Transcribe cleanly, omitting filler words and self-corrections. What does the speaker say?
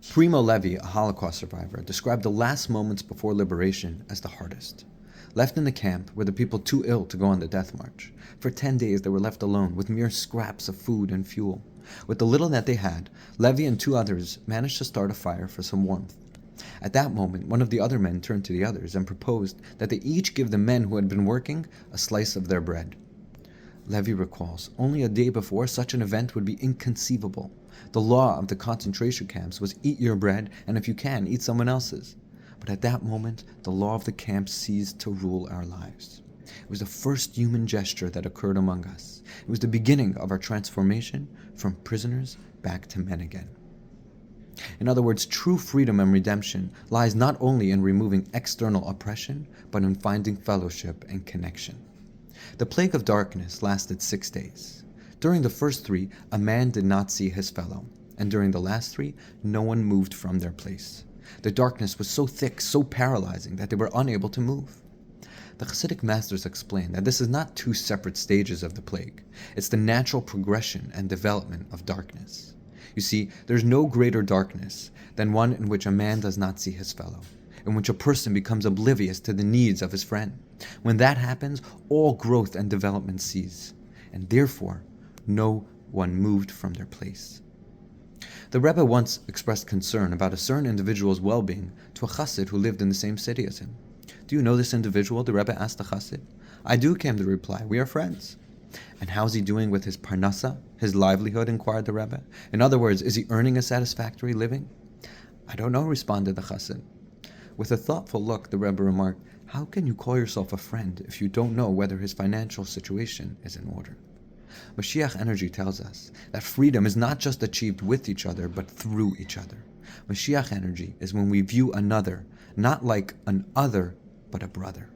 Primo Levi, a Holocaust survivor, described the last moments before liberation as the hardest. Left in the camp were the people too ill to go on the death march. For 10 days they were left alone with mere scraps of food and fuel. With the little that they had, Levi and two others managed to start a fire for some warmth. At that moment, one of the other men turned to the others and proposed that they each give the men who had been working a slice of their bread. Levi recalls, only a day before, such an event would be inconceivable. The law of the concentration camps was eat your bread, and if you can, eat someone else's. But at that moment, the law of the camp ceased to rule our lives. It was the first human gesture that occurred among us. It was the beginning of our transformation from prisoners back to men again. In other words, true freedom and redemption lies not only in removing external oppression, but in finding fellowship and connection. The plague of darkness lasted 6 days. During the first 3, a man did not see his fellow, and during the last 3, no one moved from their place. The darkness was so thick, so paralyzing, that they were unable to move. The Hasidic masters explain that this is not 2 separate stages of the plague. It's the natural progression and development of darkness. You see, there's no greater darkness than one in which a man does not see his fellow, in which a person becomes oblivious to the needs of his friend. When that happens, all growth and development cease, and therefore, no one moved from their place. The Rebbe once expressed concern about a certain individual's well-being to a chassid who lived in the same city as him. "Do you know this individual?" the Rebbe asked the chassid. "I do," came the reply. "We are friends." "And how's he doing with his parnasa, his livelihood?" inquired the Rebbe. "In other words, is he earning a satisfactory living?" "I don't know," responded the chassid. With a thoughtful look, the Rebbe remarked, "How can you call yourself a friend if you don't know whether his financial situation is in order?" Mashiach energy tells us that freedom is not just achieved with each other, but through each other. Mashiach energy is when we view another not like an other, but a brother.